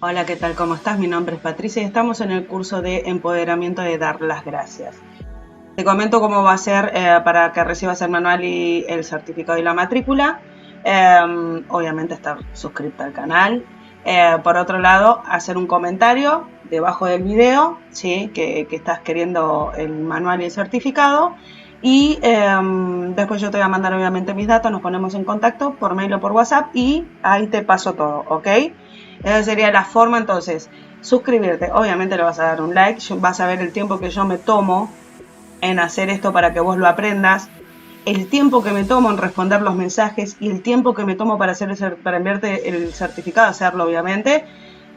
Hola, ¿qué tal? ¿Cómo estás? Mi nombre es Patricia y estamos en el curso de empoderamiento de dar las gracias. Te comento cómo va a ser para que recibas el manual y el certificado y la matrícula. Obviamente estar suscrito al canal. Por otro lado, hacer un comentario debajo del video, ¿sí? que estás queriendo el manual y el certificado. Y después yo te voy a mandar obviamente mis datos, nos ponemos en contacto por mail o por WhatsApp y ahí te paso todo, ¿ok? Esa sería la forma. Entonces, suscribirte, obviamente le vas a dar un like, vas a ver el tiempo que yo me tomo en hacer esto para que vos lo aprendas, el tiempo que me tomo en responder los mensajes y el tiempo que me tomo para enviarte el certificado, hacerlo obviamente,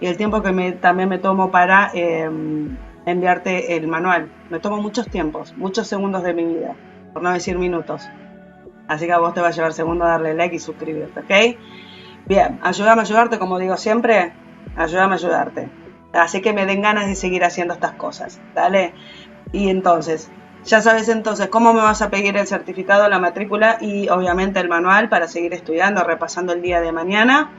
y el tiempo que también me tomo para enviarte el manual. Me tomo muchos tiempos, muchos segundos de mi vida, por no decir minutos. Así que a vos te va a llevar segundos darle like y suscribirte, ¿ok? Bien, ayúdame a ayudarte, como digo siempre, ayúdame a ayudarte. Así que me den ganas de seguir haciendo estas cosas, ¿dale? Y entonces, ya sabes entonces cómo me vas a pedir el certificado, la matrícula y obviamente el manual para seguir estudiando, repasando el día de mañana.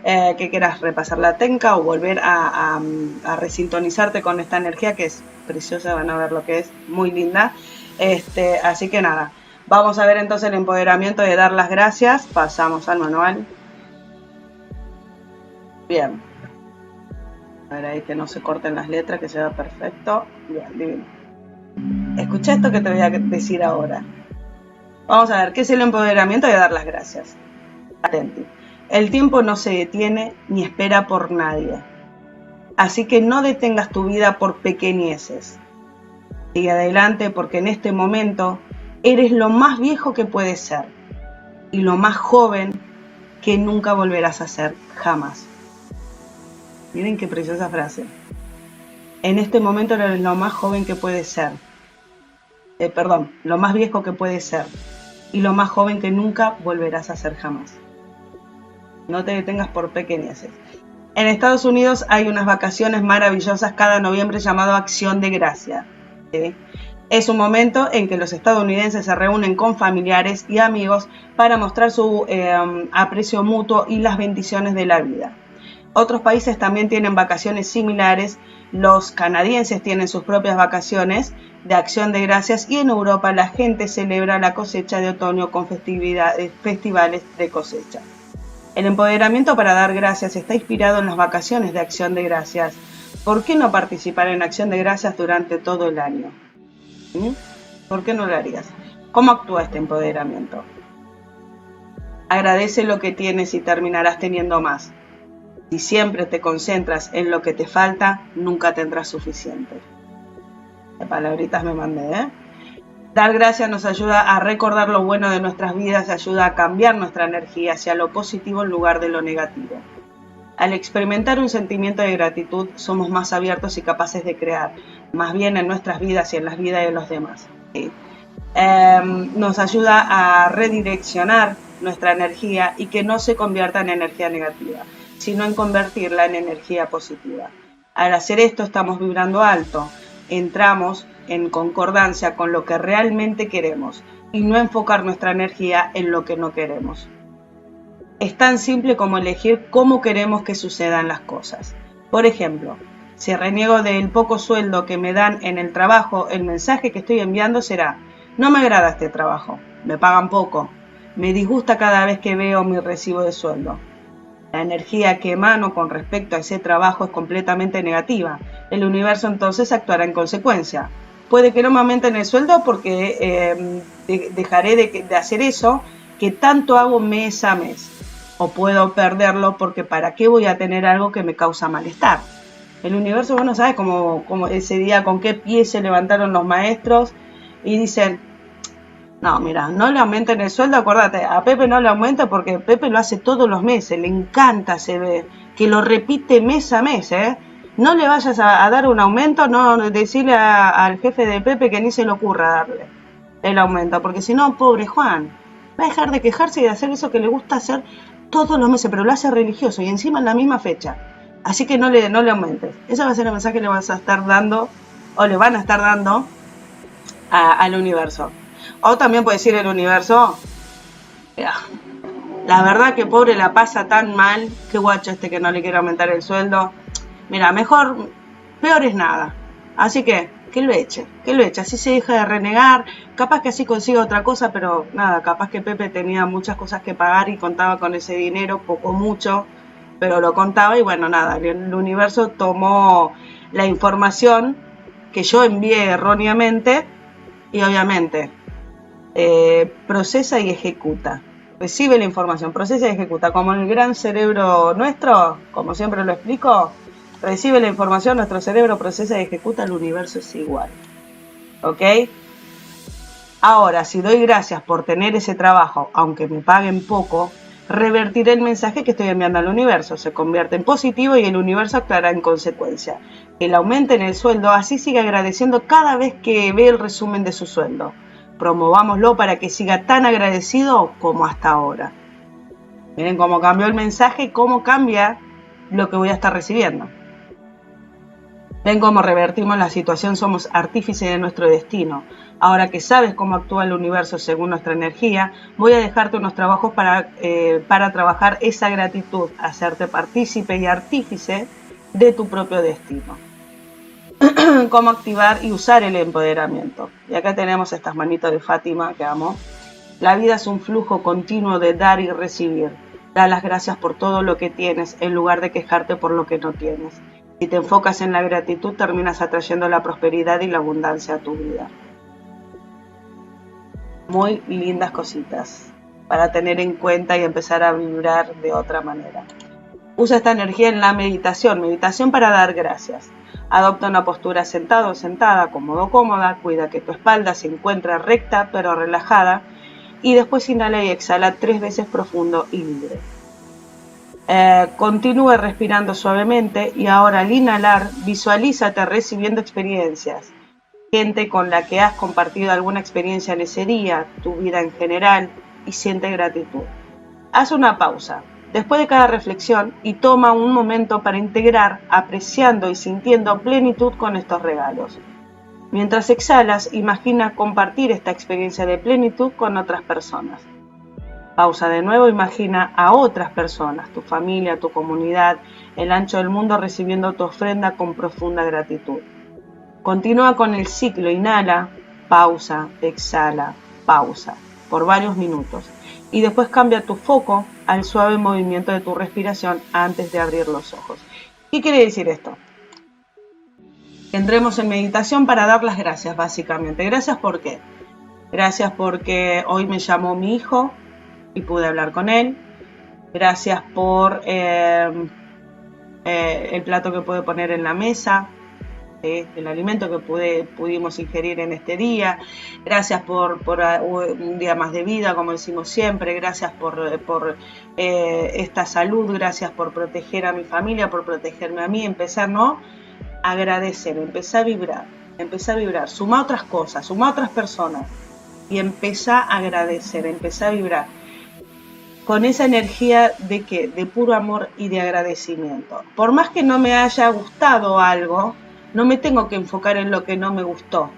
Que quieras repasar la técnica o volver a resintonizarte con esta energía que es preciosa, van a ver lo que es, muy linda. Así que nada, vamos a ver entonces el empoderamiento de dar las gracias. Pasamos al manual. Bien. A ver ahí que no se corten las letras, que se vea perfecto. Bien, divino. Escucha esto que te voy a decir ahora. Vamos a ver, ¿qué es el empoderamiento de dar las gracias? Atenti. El tiempo no se detiene ni espera por nadie. Así que no detengas tu vida por pequeñeces. Sigue adelante porque en este momento eres lo más viejo que puedes ser y lo más joven que nunca volverás a ser jamás. Miren qué preciosa frase. En este momento eres lo más joven que puedes ser. Lo más viejo que puedes ser y lo más joven que nunca volverás a ser jamás. No te detengas por pequeñeces. En Estados Unidos hay unas vacaciones maravillosas cada noviembre llamado Acción de Gracia. ¿Sí? Es un momento en que los estadounidenses se reúnen con familiares y amigos para mostrar su aprecio mutuo y las bendiciones de la vida. Otros países también tienen vacaciones similares. Los canadienses tienen sus propias vacaciones de Acción de Gracias y en Europa la gente celebra la cosecha de otoño con festivales de cosecha. El empoderamiento para dar gracias está inspirado en las vacaciones de Acción de Gracias. ¿Por qué no participar en Acción de Gracias durante todo el año? ¿Por qué no lo harías? ¿Cómo actúa este empoderamiento? Agradece lo que tienes y terminarás teniendo más. Si siempre te concentras en lo que te falta, nunca tendrás suficiente. Qué palabritas me mandé, ¿eh? Dar gracias nos ayuda a recordar lo bueno de nuestras vidas, ayuda a cambiar nuestra energía hacia lo positivo en lugar de lo negativo. Al experimentar un sentimiento de gratitud, somos más abiertos y capaces de crear, más bien en nuestras vidas y en las vidas de los demás. ¿Sí? Nos ayuda a redireccionar nuestra energía y que no se convierta en energía negativa, sino en convertirla en energía positiva. Al hacer esto estamos vibrando alto, entramos en concordancia con lo que realmente queremos y no enfocar nuestra energía en lo que no queremos. Es tan simple como elegir cómo queremos que sucedan las cosas. Por ejemplo, si reniego del poco sueldo que me dan en el trabajo, el mensaje que estoy enviando será: no me agrada este trabajo, me pagan poco, me disgusta cada vez que veo mi recibo de sueldo. La energía que emano con respecto a ese trabajo es completamente negativa. El universo entonces actuará en consecuencia. Puede que no me aumenten el sueldo porque dejaré de hacer eso que tanto hago mes a mes. O puedo perderlo porque ¿para qué voy a tener algo que me causa malestar? El universo, bueno, ¿sabes? Como ese día con qué pie se levantaron los maestros y dicen: no, mira, no le aumenten el sueldo, acuérdate, a Pepe no le aumenta porque Pepe lo hace todos los meses, le encanta, se ve, que lo repite mes a mes, ¿eh? No le vayas a dar un aumento, no decirle al jefe de Pepe que ni se le ocurra darle el aumento, porque si no, pobre Juan, va a dejar de quejarse y de hacer eso que le gusta hacer todos los meses, pero lo hace religioso y encima en la misma fecha. Así que no le aumentes. Ese va a ser el mensaje que le vas a estar dando, o le van a estar dando al universo. O también puede decir el universo: mira, la verdad que pobre la pasa tan mal, qué guacho este que no le quiere aumentar el sueldo, mira, mejor, peor es nada. Así que lo eche, así se deja de renegar, capaz que así consiga otra cosa, pero nada, capaz que Pepe tenía muchas cosas que pagar y contaba con ese dinero, poco mucho, pero lo contaba y bueno, nada, el universo tomó la información que yo envié erróneamente y obviamente procesa y ejecuta. Recibe la información, procesa y ejecuta. Como el gran cerebro nuestro, como siempre lo explico, recibe la información, nuestro cerebro procesa y ejecuta, el universo es igual. ¿Ok? Ahora, si doy gracias por tener ese trabajo, aunque me paguen poco, revertiré el mensaje que estoy enviando al universo. Se convierte en positivo y el universo actuará en consecuencia. Que le aumenten el sueldo, así sigue agradeciendo cada vez que ve el resumen de su sueldo. Promovámoslo para que siga tan agradecido como hasta ahora. Miren cómo cambió el mensaje y cómo cambia lo que voy a estar recibiendo. Ven cómo revertimos la situación, somos artífices de nuestro destino. Ahora que sabes cómo actúa el universo según nuestra energía, voy a dejarte unos trabajos para trabajar esa gratitud, hacerte partícipe y artífice de tu propio destino. Cómo activar y usar el empoderamiento. Y acá tenemos estas manitos de Fátima que amo. La vida es un flujo continuo de dar y recibir. Da las gracias por todo lo que tienes en lugar de quejarte por lo que no tienes. Si te enfocas en la gratitud, terminas atrayendo la prosperidad y la abundancia a tu vida. Muy lindas cositas para tener en cuenta y empezar a vibrar de otra manera. Usa esta energía en la meditación. Meditación para dar gracias. Adopta una postura sentado o sentada, cómodo o cómoda. Cuida que tu espalda se encuentre recta pero relajada. Y después inhala y exhala 3 veces profundo y libre. Continúe respirando suavemente y ahora al inhalar visualízate recibiendo experiencias. Gente con la que has compartido alguna experiencia en ese día, tu vida en general, y siente gratitud. Haz una pausa después de cada reflexión y toma un momento para integrar, apreciando y sintiendo plenitud con estos regalos. Mientras exhalas, imagina compartir esta experiencia de plenitud con otras personas. Pausa de nuevo, imagina a otras personas, tu familia, tu comunidad, el ancho del mundo recibiendo tu ofrenda con profunda gratitud. Continúa con el ciclo, inhala, pausa, exhala, pausa, por varios minutos. Y después cambia tu foco al suave movimiento de tu respiración antes de abrir los ojos. ¿Qué quiere decir esto? Entremos en meditación para dar las gracias, básicamente. Gracias ¿por qué? Gracias porque hoy me llamó mi hijo y pude hablar con él. Gracias por el plato que pude poner en la mesa, el alimento que pudimos ingerir en este día. Gracias por un día más de vida, como decimos siempre. Gracias por esta salud. Gracias por proteger a mi familia, por protegerme a mí. Empezar, ¿no? Agradecer, empezar a vibrar. Suma otras cosas, suma otras personas y empezá a agradecer, empezá a vibrar con esa energía de ¿qué? De puro amor y de agradecimiento. Por más que no me haya gustado algo, no me tengo que enfocar en lo que no me gustó.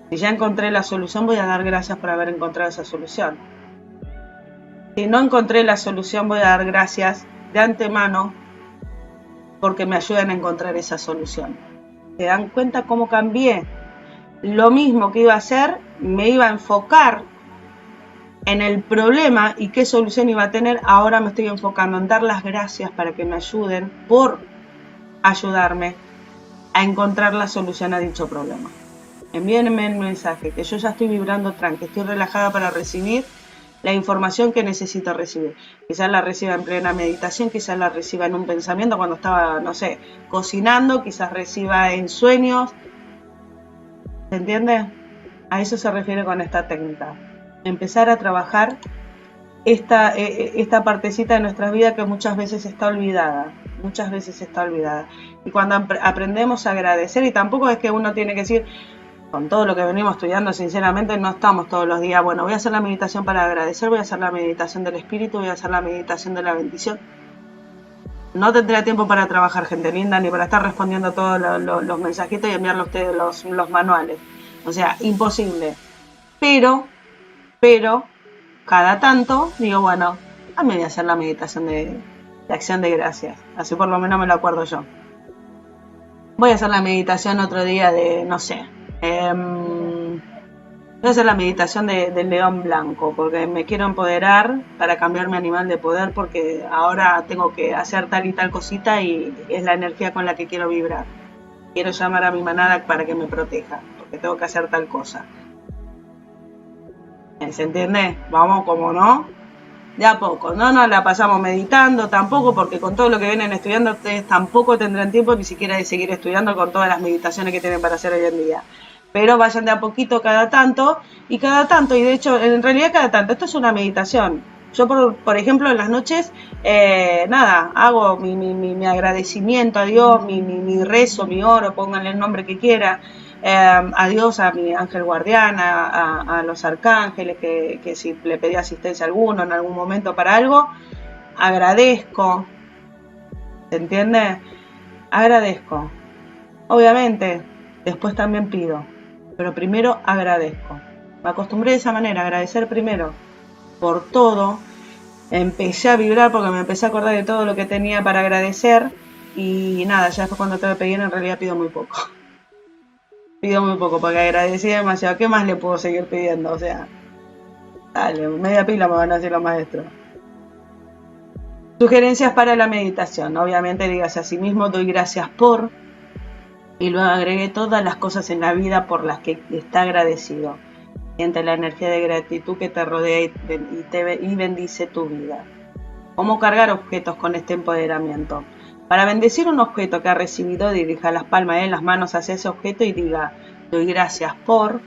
Si ya encontré la solución, voy a dar gracias por haber encontrado esa solución. Si no encontré la solución, voy a dar gracias de antemano porque me ayudan a encontrar esa solución. ¿Se dan cuenta cómo cambié? Lo mismo que iba a hacer, me iba a enfocar en el problema y qué solución iba a tener. Ahora me estoy enfocando en dar las gracias para que me ayuden por ayudarme a encontrar la solución a dicho problema. Envíenme el mensaje que yo ya estoy vibrando tranqui, estoy relajada para recibir la información que necesito recibir. Quizás la reciba en plena meditación, quizás la reciba en un pensamiento cuando estaba, no sé, cocinando, quizás reciba en sueños. ¿Se entiende? A eso se refiere con esta técnica. Empezar a trabajar esta partecita de nuestra vida que muchas veces está olvidada. Y cuando aprendemos a agradecer, y tampoco es que uno tiene que decir, con todo lo que venimos estudiando, sinceramente no estamos todos los días, bueno, voy a hacer la meditación para agradecer, voy a hacer la meditación del espíritu, voy a hacer la meditación de la bendición. No tendré tiempo para trabajar, gente linda, ni para estar respondiendo todos los mensajitos y enviarle a ustedes los manuales. O sea, imposible. Pero, cada tanto, digo, bueno, a mí voy a hacer la meditación de de acción de gracias. Así por lo menos me lo acuerdo yo. Voy a hacer la meditación otro día de, no sé, voy a hacer la meditación del león blanco, porque me quiero empoderar para cambiar mi animal de poder, porque ahora tengo que hacer tal y tal cosita y es la energía con la que quiero vibrar. Quiero llamar a mi manada para que me proteja, porque tengo que hacer tal cosa. ¿Se entiende? Vamos, como no, de a poco. No nos la pasamos meditando tampoco, porque con todo lo que vienen estudiando ustedes tampoco tendrán tiempo ni siquiera de seguir estudiando con todas las meditaciones que tienen para hacer hoy en día. Pero vayan de a poquito cada tanto, y de hecho, en realidad cada tanto, esto es una meditación. Yo, por ejemplo, en las noches, hago mi agradecimiento a Dios, mi rezo, mi oro, pónganle el nombre que quiera, a Dios, a mi ángel guardián, a los arcángeles, que si le pedí asistencia a alguno en algún momento para algo, agradezco. ¿Se entiende? Agradezco. Obviamente, después también pido, pero primero agradezco. Me acostumbré de esa manera, agradecer primero por todo. Empecé a vibrar porque me empecé a acordar de todo lo que tenía para agradecer, y nada, ya después cuando te voy a pedir en realidad pido muy poco. Pido muy poco porque agradecí demasiado. ¿Qué más le puedo seguir pidiendo? O sea, dale, media pila me van a decir los maestros. Sugerencias para la meditación. Obviamente dígase a sí mismo, doy gracias por, y luego agregué todas las cosas en la vida por las que está agradecido. Siente la energía de gratitud que te rodea y bendice tu vida. ¿Cómo cargar objetos con este empoderamiento? Para bendecir un objeto que ha recibido, dirija las palmas de las manos hacia ese objeto y diga, doy gracias por.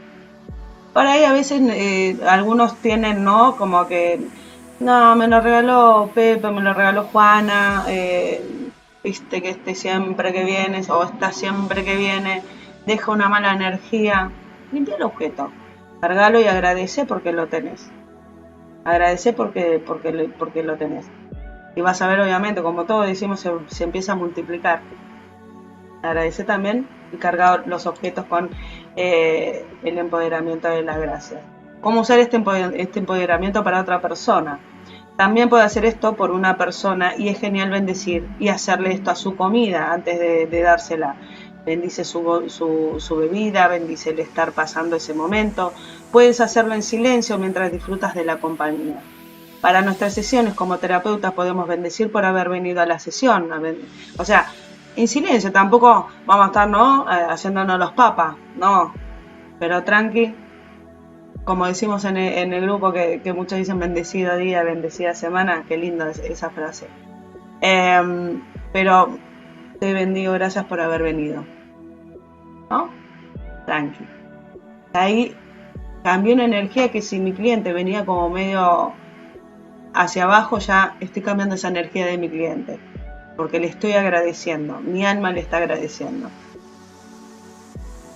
Por ahí a veces algunos tienen, ¿no? Como que, no, me lo regaló Pepe, me lo regaló Juana, viste que siempre que vienes, o esta siempre que viene, deja una mala energía. Limpia el objeto, cargalo y agradece porque lo tenés. Agradece porque lo tenés. Y vas a ver, obviamente, como todos decimos, se empieza a multiplicar. Agradece también y cargar los objetos con el empoderamiento de las gracias. ¿Cómo usar este empoderamiento para otra persona? También puede hacer esto por una persona, y es genial bendecir y hacerle esto a su comida antes de dársela. Bendice su bebida, bendice el estar pasando ese momento. Puedes hacerlo en silencio mientras disfrutas de la compañía. Para nuestras sesiones como terapeutas podemos bendecir por haber venido a la sesión. O sea, en silencio, tampoco vamos a estar, ¿no?, haciéndonos los papas, no, pero tranqui, como decimos en el grupo que muchos dicen bendecido día, bendecida semana, qué linda es esa frase. Pero te bendigo, gracias por haber venido, ¿no? Tranqui. Ahí cambió una energía que si mi cliente venía como medio hacia abajo, ya estoy cambiando esa energía de mi cliente, porque le estoy agradeciendo, mi alma le está agradeciendo.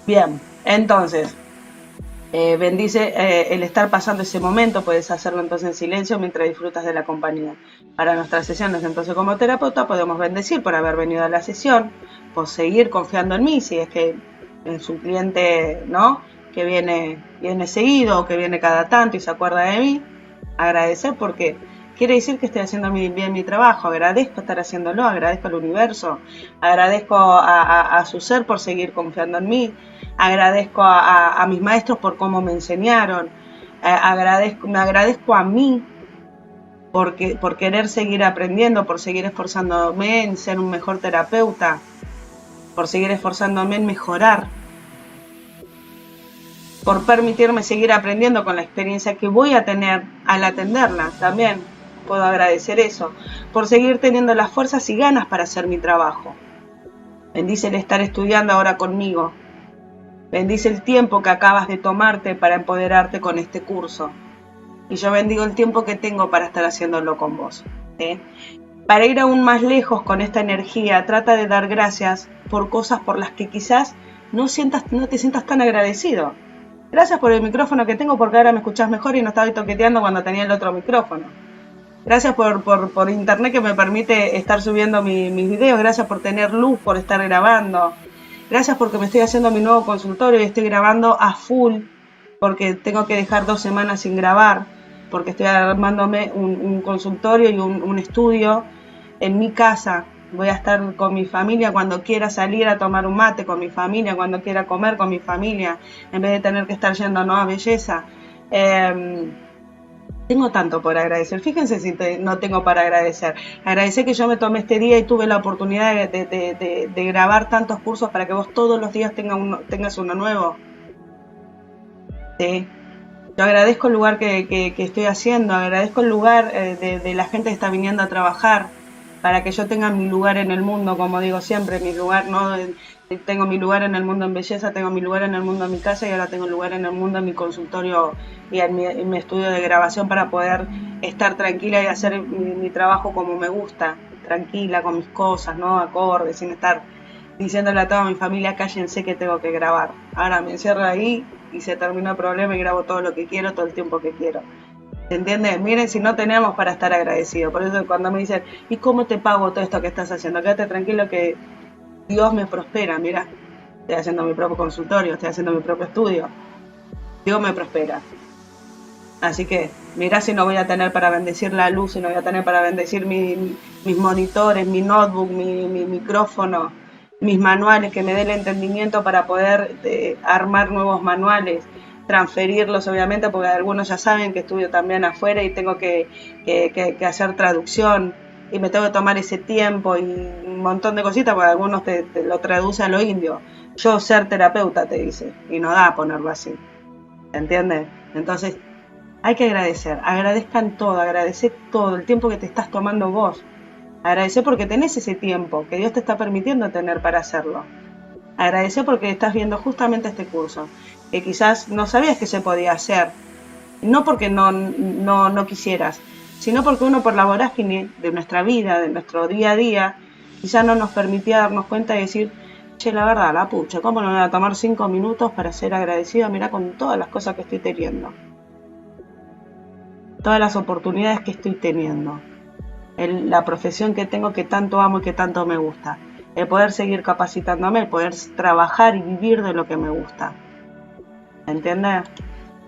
Bien, entonces, bendice el estar pasando ese momento, puedes hacerlo entonces en silencio mientras disfrutas de la compañía. Para nuestras sesiones, entonces, como terapeuta, podemos bendecir por haber venido a la sesión, por seguir confiando en mí, si es que es un cliente, ¿no?, que viene seguido o que viene cada tanto y se acuerda de mí. Agradecer porque quiere decir que estoy haciendo bien mi trabajo. Agradezco estar haciéndolo, agradezco al universo, agradezco a su ser por seguir confiando en mí, agradezco a mis maestros por cómo me enseñaron, me agradezco a mí por querer seguir aprendiendo, por seguir esforzándome en ser un mejor terapeuta, por seguir esforzándome en mejorar, por permitirme seguir aprendiendo con la experiencia que voy a tener al atenderla. También puedo agradecer eso, por seguir teniendo las fuerzas y ganas para hacer mi trabajo. Bendice el estar estudiando ahora conmigo. Bendice el tiempo que acabas de tomarte para empoderarte con este curso. Y yo bendigo el tiempo que tengo para estar haciéndolo con vos. Para ir aún más lejos con esta energía, trata de dar gracias por cosas por las que quizás no te sientas tan agradecido. Gracias por el micrófono que tengo, porque ahora me escuchás mejor y no estaba toqueteando cuando tenía el otro micrófono. Gracias por internet que me permite estar subiendo mis videos. Gracias por tener luz, por estar grabando. Gracias porque me estoy haciendo mi nuevo consultorio y estoy grabando a full, porque tengo que dejar 2 semanas sin grabar, porque estoy armándome un consultorio y un estudio en mi casa, voy a estar con mi familia cuando quiera salir a tomar un mate con mi familia, cuando quiera comer con mi familia, en vez de tener que estar yendo, ¿no?, a belleza. Tengo tanto por agradecer. Fíjense si no tengo para agradecer. Agradecer que yo me tomé este día y tuve la oportunidad de grabar tantos cursos para que vos todos los días tengas uno nuevo. ¿Sí? Yo agradezco el lugar que estoy haciendo, agradezco el lugar de la gente que está viniendo a trabajar para que yo tenga mi lugar en el mundo, como digo siempre, mi lugar, ¿no? Tengo mi lugar en el mundo en belleza, tengo mi lugar en el mundo en mi casa y ahora tengo lugar en el mundo en mi consultorio y en mi estudio de grabación para poder estar tranquila y hacer mi trabajo como me gusta, tranquila, con mis cosas, ¿no? Acorde, sin estar diciéndole a toda mi familia, cállense que tengo que grabar. Ahora me encierro ahí y se terminó el problema y grabo todo lo que quiero, todo el tiempo que quiero. ¿Se entiende? Miren, si no tenemos para estar agradecidos. Por eso cuando me dicen, ¿y cómo te pago todo esto que estás haciendo? Quédate tranquilo que Dios me prospera. Mira, estoy haciendo mi propio consultorio, estoy haciendo mi propio estudio. Dios me prospera. Así que, mira si no voy a tener para bendecir la luz, si no voy a tener para bendecir mis monitores, mi notebook, mi micrófono, mis manuales, que me dé el entendimiento para poder armar nuevos manuales, transferirlos obviamente, porque algunos ya saben que estudio también afuera y tengo que hacer traducción y me tengo que tomar ese tiempo y un montón de cositas, porque algunos te lo traduce a lo indio. Yo ser terapeuta, te dice, y no da a ponerlo así. ¿Entiendes? Entonces, hay que agradecer, agradezcan todo, agradecer todo, el tiempo que te estás tomando vos. Agradecer porque tenés ese tiempo que Dios te está permitiendo tener para hacerlo. Agradecer porque estás viendo justamente este curso, que quizás no sabías que se podía hacer, no porque no quisieras, sino porque uno por la vorágine de nuestra vida, de nuestro día a día, quizás no nos permitía darnos cuenta y decir, che, la verdad, la pucha, ¿cómo no me voy a tomar 5 minutos para ser agradecido? Mirá con todas las cosas que estoy teniendo, todas las oportunidades que estoy teniendo, la profesión que tengo que tanto amo y que tanto me gusta, el poder seguir capacitándome, el poder trabajar y vivir de lo que me gusta. ¿Entiendes?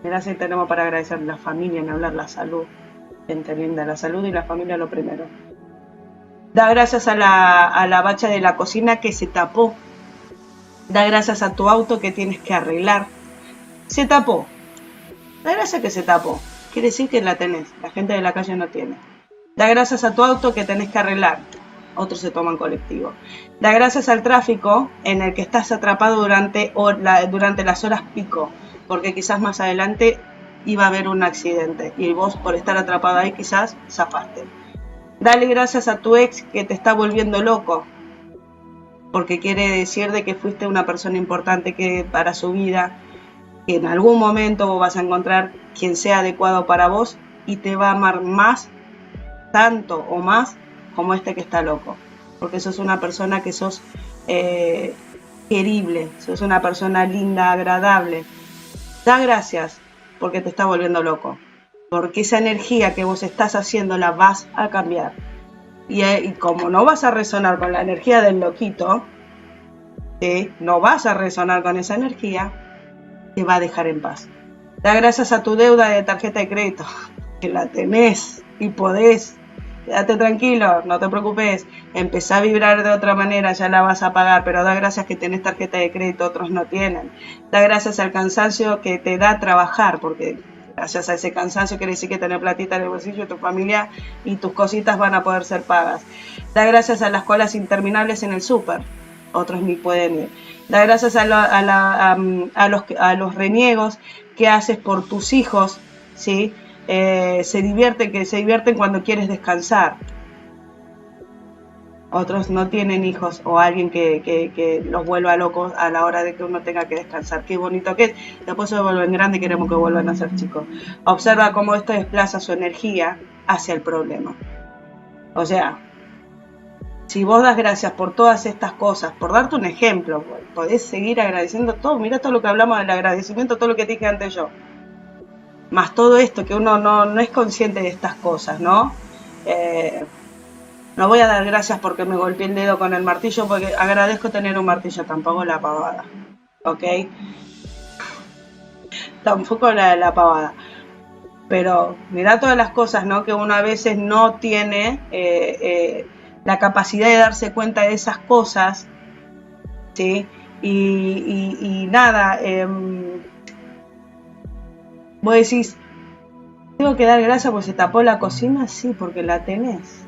Mirá si tenemos para agradecer la familia, en hablar la salud. Gente linda, la salud y la familia lo primero. Da gracias a la bacha de la cocina que se tapó. Da gracias a tu auto que tienes que arreglar. Se tapó. Da gracias que se tapó. Quiere decir que la tenés. La gente de la calle no tiene. Da gracias a tu auto que tenés que arreglar. Otros se toman colectivo. Da gracias al tráfico en el que estás atrapado durante las horas pico, porque quizás más adelante iba a haber un accidente y vos por estar atrapado ahí quizás zafaste. Dale gracias a tu ex que te está volviendo loco, porque quiere decir de que fuiste una persona importante que para su vida, que en algún momento vos vas a encontrar quien sea adecuado para vos y te va a amar más, tanto o más, como este que está loco, porque sos una persona que sos querible, sos una persona linda, agradable. Da gracias porque te está volviendo loco, porque esa energía que vos estás haciendo la vas a cambiar y como no vas a resonar con la energía del loquito, no vas a resonar con esa energía, te va a dejar en paz. Da gracias a tu deuda de tarjeta de crédito, que la tenés y podés. Quédate tranquilo, no te preocupes, empezá a vibrar de otra manera, ya la vas a pagar, pero da gracias que tenés tarjeta de crédito, otros no tienen. Da gracias al cansancio que te da trabajar, porque gracias a ese cansancio quiere decir que tenés platita en el bolsillo, tu familia y tus cositas van a poder ser pagas. Da gracias a las colas interminables en el súper, otros ni pueden ir. Da gracias a los reniegos que haces por tus hijos, ¿sí? Se divierten cuando quieres descansar. Otros no tienen hijos o alguien que los vuelva locos a la hora de que uno tenga que descansar. Qué bonito que es. Después se vuelven grandes y queremos que vuelvan a ser chicos. Observa cómo esto desplaza su energía hacia el problema. O sea, si vos das gracias por todas estas cosas, por darte un ejemplo, podés seguir agradeciendo todo. Mira todo lo que hablamos del agradecimiento, todo lo que te dije antes yo. Más todo esto, que uno no es consciente de estas cosas, ¿no? No voy a dar gracias porque me golpeé el dedo con el martillo, porque agradezco tener un martillo, tampoco la pavada, ¿ok? Tampoco la pavada. Pero mirá todas las cosas, ¿no? Que uno a veces no tiene la capacidad de darse cuenta de esas cosas, ¿sí? Y nada, vos decís, ¿tengo que dar gracias porque se tapó la cocina? Sí, porque la tenés.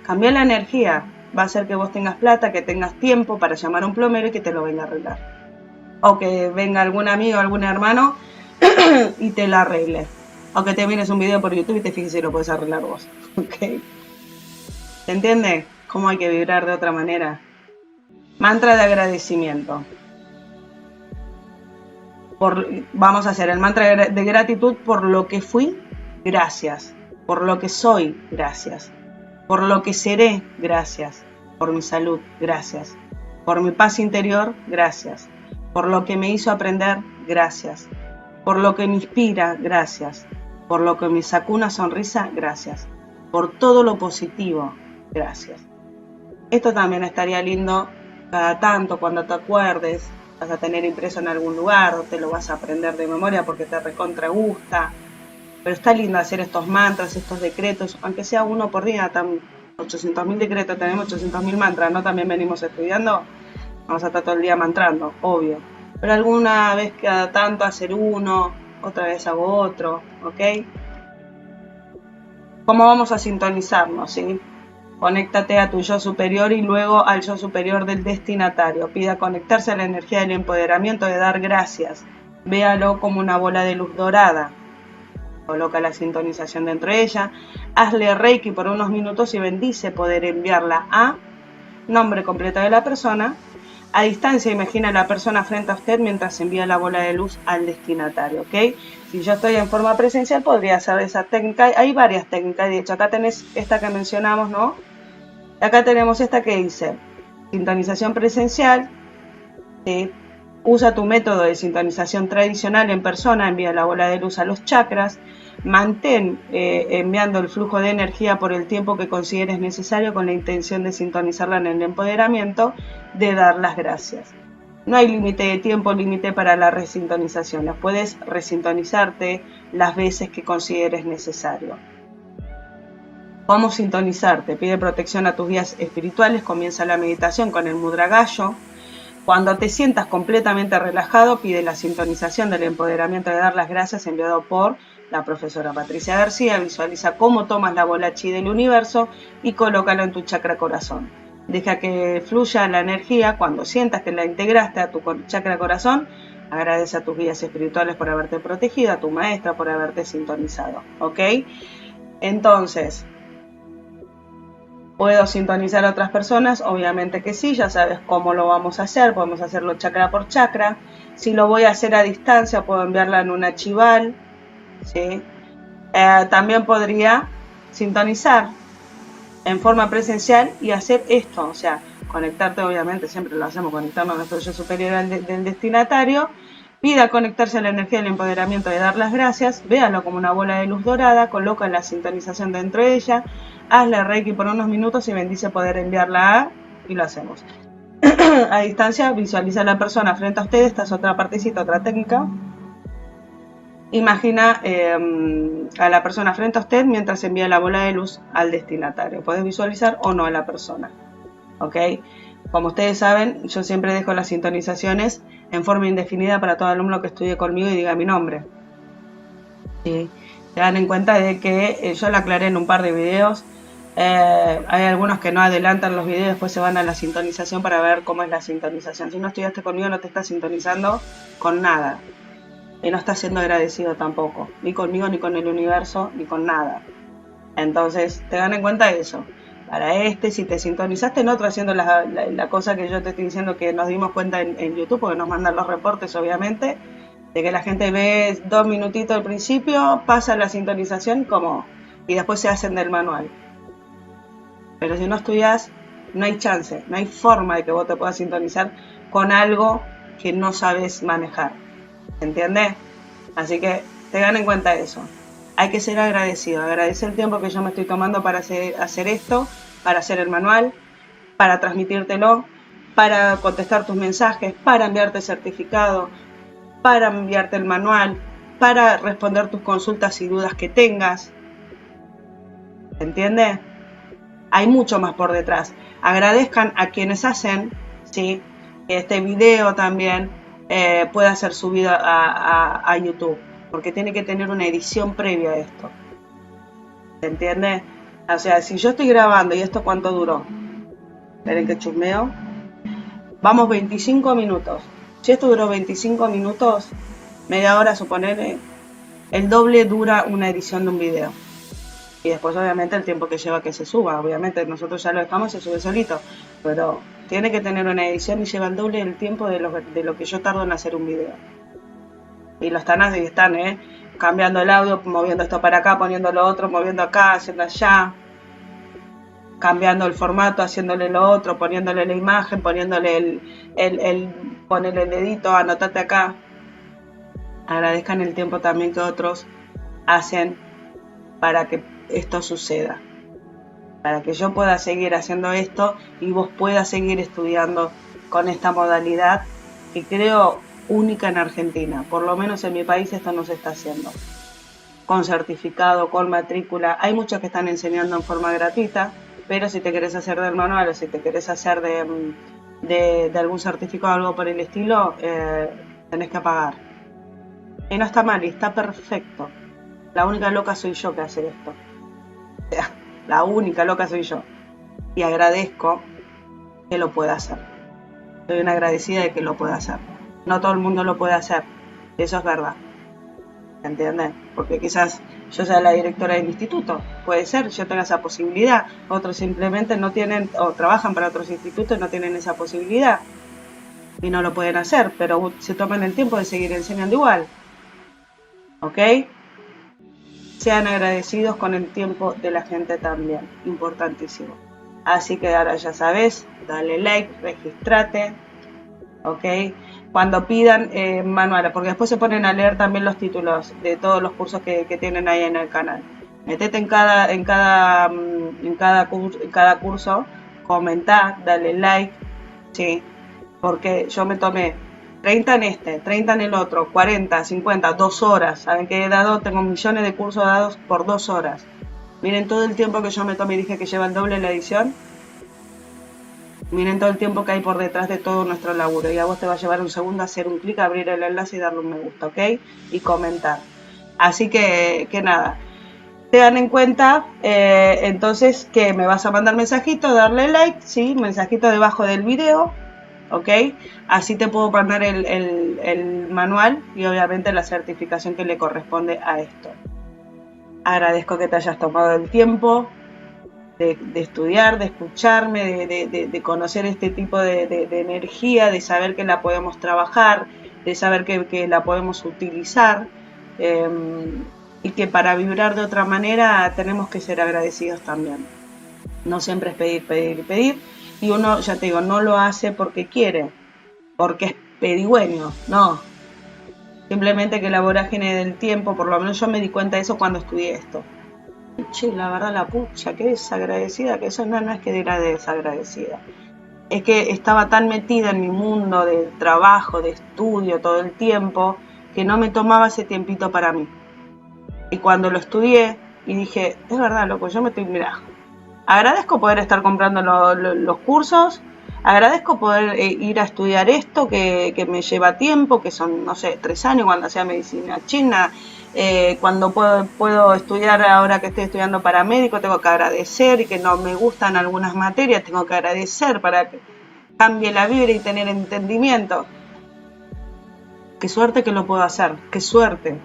Cambiar la energía va a hacer que vos tengas plata, que tengas tiempo para llamar a un plomero y que te lo venga a arreglar. O que venga algún amigo, algún hermano y te la arregle. O que te mires un video por YouTube y te fijes si lo puedes arreglar vos. ¿Ok? ¿Se entiende cómo hay que vibrar de otra manera? Mantra de agradecimiento. Vamos a hacer el mantra de gratitud por lo que fui, gracias. Por lo que soy, gracias. Por lo que seré, gracias. Por mi salud, gracias. Por mi paz interior, gracias. Por lo que me hizo aprender, gracias. Por lo que me inspira, gracias. Por lo que me sacó una sonrisa, gracias. Por todo lo positivo, gracias. Esto también estaría lindo cada tanto cuando te acuerdes, vas a tener impreso en algún lugar o te lo vas a aprender de memoria porque te recontra gusta. Pero está lindo hacer estos mantras, estos decretos, aunque sea uno por día, 800.000 decretos, tenemos 800.000 mantras, ¿no? También venimos estudiando, vamos a estar todo el día mantrando, obvio. Pero alguna vez cada tanto hacer uno, otra vez hago otro, ¿ok? ¿Cómo vamos a sintonizarnos, sí? Conéctate a tu yo superior y luego al yo superior del destinatario. Pida conectarse a la energía del empoderamiento de dar gracias. Véalo como una bola de luz dorada. Coloca la sintonización dentro de ella. Hazle Reiki por unos minutos y bendice poder enviarla a nombre completo de la persona. A distancia, imagina a la persona frente a usted mientras envía la bola de luz al destinatario, ¿ok? Si yo estoy en forma presencial, podría hacer esa técnica. Hay varias técnicas, de hecho, acá tenés esta que mencionamos, ¿no? Acá tenemos esta que dice, sintonización presencial, ¿sí? Usa tu método de sintonización tradicional en persona, envía la bola de luz a los chakras, mantén enviando el flujo de energía por el tiempo que consideres necesario con la intención de sintonizarla en el empoderamiento, de dar las gracias. No hay límite de tiempo, límite para la resintonización, puedes resintonizarte las veces que consideres necesario. ¿Cómo sintonizarte? Pide protección a tus guías espirituales, comienza la meditación con el mudra gallo. Cuando te sientas completamente relajado, pide la sintonización del empoderamiento de dar las gracias enviado por la profesora Patricia García. Visualiza cómo tomas la bola chi del universo y colócalo en tu chakra corazón. Deja que fluya la energía. Cuando sientas que la integraste a tu chakra corazón, agradece a tus guías espirituales por haberte protegido, a tu maestra por haberte sintonizado. ¿Ok? Entonces, ¿puedo sintonizar a otras personas? Obviamente que sí, ya sabes cómo lo vamos a hacer, podemos hacerlo chakra por chakra. Si lo voy a hacer a distancia, puedo enviarla en una chival, ¿sí? También podría sintonizar en forma presencial y hacer esto, o sea, conectarte, obviamente, siempre lo hacemos, conectarnos a nuestro yo superior del destinatario, pida conectarse a la energía del empoderamiento de dar las gracias, véalo como una bola de luz dorada, coloca la sintonización dentro de ella, hazle Reiki por unos minutos y bendice poder enviarla a, y lo hacemos. A distancia, visualiza a la persona frente a usted, esta es otra partecita, otra técnica. Imagina a la persona frente a usted mientras envía la bola de luz al destinatario. Puedes visualizar o no a la persona, ¿ok? Como ustedes saben, yo siempre dejo las sintonizaciones en forma indefinida para todo alumno que estudie conmigo y diga mi nombre. ¿Sí? Se dan en cuenta de que yo lo aclaré en un par de videos. Hay algunos que no adelantan los videos, después se van a la sintonización para ver cómo es la sintonización. Si no estudiaste conmigo, no te estás sintonizando con nada. Y no estás siendo agradecido tampoco, ni conmigo, ni con el universo, ni con nada. Entonces, tengan en cuenta eso. Para si te sintonizaste en otro, haciendo la cosa que yo te estoy diciendo que nos dimos cuenta en YouTube, porque nos mandan los reportes, obviamente, de que la gente ve 2 minutitos al principio, pasa la sintonización y después se hacen del manual. Pero si no estudias, no hay chance, no hay forma de que vos te puedas sintonizar con algo que no sabes manejar. ¿Entiendes? Así que tengan en cuenta eso. Hay que ser agradecido, agradecer el tiempo que yo me estoy tomando para hacer esto, para hacer el manual, para transmitírtelo, para contestar tus mensajes, para enviarte el certificado, para enviarte el manual, para responder tus consultas y dudas que tengas. ¿Entiendes? Hay mucho más por detrás. Agradezcan a quienes hacen, ¿sí?, este video también pueda ser subido a YouTube, porque tiene que tener una edición previa a esto. ¿Se entiende? O sea, si yo estoy grabando, ¿y esto cuánto duró? Esperen que chusmeo. Vamos 25 minutos. Si esto duró 25 minutos, media hora, suponer, el doble dura una edición de un video. Y después obviamente el tiempo que lleva que se suba. Obviamente nosotros ya lo dejamos, se sube solito. Pero tiene que tener una edición y lleva el doble del tiempo de lo que yo tardo en hacer un video. Y lo están haciendo, están cambiando el audio, moviendo esto para acá, poniendo lo otro, moviendo acá, haciendo allá. Cambiando el formato, haciéndole lo otro, poniéndole la imagen, poniéndole ponerle el dedito, anotate acá. Agradezcan el tiempo también que otros hacen para que esto suceda, para que yo pueda seguir haciendo esto y vos puedas seguir estudiando con esta modalidad que creo única en Argentina. Por lo menos en mi país esto no se está haciendo. Con certificado, con matrícula. Hay muchos que están enseñando en forma gratuita, pero si te querés hacer del manual o si te querés hacer de algún certificado o algo por el estilo, tenés que pagar. Y no está mal, y está perfecto. La única loca soy yo que hace esto. O sea, la única loca soy yo. Y agradezco que lo pueda hacer. Soy una agradecida de que lo pueda hacer. No todo el mundo lo puede hacer. Eso es verdad. ¿Entiendes? Porque quizás yo sea la directora del instituto. Puede ser, yo tenga esa posibilidad. Otros simplemente no tienen, o trabajan para otros institutos y no tienen esa posibilidad. Y no lo pueden hacer, pero se toman el tiempo de seguir enseñando igual. ¿Ok? Sean agradecidos con el tiempo de la gente también, importantísimo. Así que ahora ya sabes, dale like, registrate, ¿ok? Cuando pidan manuales, porque después se ponen a leer también los títulos de todos los cursos que tienen ahí en el canal. Metete en cada curso, comentá, dale like, ¿sí? Porque yo me tomé 30 en este, 30 en el otro, 40, 50, 2 horas. ¿Saben qué he dado? Tengo millones de cursos dados por 2 horas. Miren todo el tiempo que yo me tomé y dije que lleva el doble la edición. Miren todo el tiempo que hay por detrás de todo nuestro laburo. Y a vos te va a llevar un segundo hacer un clic, abrir el enlace y darle un me gusta, ¿ok? Y comentar. Así que nada. Tengan en cuenta, entonces, que me vas a mandar mensajito, darle like, ¿sí? Mensajito debajo del video. ¿Ok? Así te puedo mandar el manual y obviamente la certificación que le corresponde a esto. Agradezco que te hayas tomado el tiempo de estudiar, de escucharme, de conocer este tipo de energía, de saber que la podemos trabajar, de saber que la podemos utilizar y que para vibrar de otra manera tenemos que ser agradecidos también. No siempre es pedir, pedir y pedir. Y uno, ya te digo, no lo hace porque quiere, porque es pedigüeño, no. Simplemente que la vorágine del tiempo, por lo menos yo me di cuenta de eso cuando estudié esto. Che, la verdad la pucha, qué desagradecida, que eso no es que era desagradecida. Es que estaba tan metida en mi mundo de trabajo, de estudio, todo el tiempo, que no me tomaba ese tiempito para mí. Y cuando lo estudié y dije, es verdad, loco, yo me estoy, mirá, agradezco poder estar comprando los cursos, agradezco poder ir a estudiar esto que me lleva tiempo, que son, no sé, 3 años cuando hacía medicina china, cuando puedo estudiar ahora que estoy estudiando para médico, tengo que agradecer, y que no me gustan algunas materias, tengo que agradecer para que cambie la vibra y tener entendimiento. Qué suerte que lo puedo hacer, qué suerte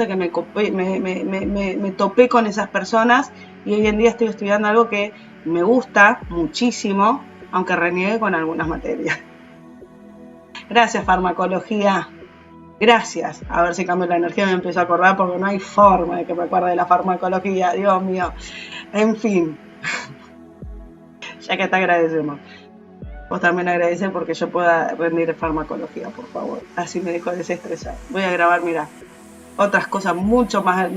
que me topé con esas personas y hoy en día estoy estudiando algo que me gusta muchísimo, aunque reniegue con algunas materias. Gracias, farmacología. Gracias. A ver si cambio la energía y me empiezo a acordar porque no hay forma de que me acuerde de la farmacología. Dios mío. En fin. Ya que te agradecemos. Vos también agradecer porque yo pueda rendir farmacología, por favor. Así me dejo desestresar. Voy a grabar, mira, otras cosas mucho más,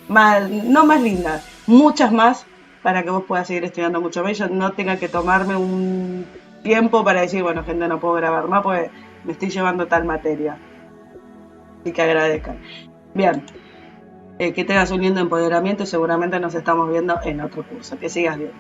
no más lindas, muchas más, para que vos puedas seguir estudiando mucho más. Yo no tenga que tomarme un tiempo para decir, bueno, gente, no puedo grabar más porque me estoy llevando tal materia. Así que agradezcan. Bien, que tengas un lindo empoderamiento y seguramente nos estamos viendo en otro curso. Que sigas bien.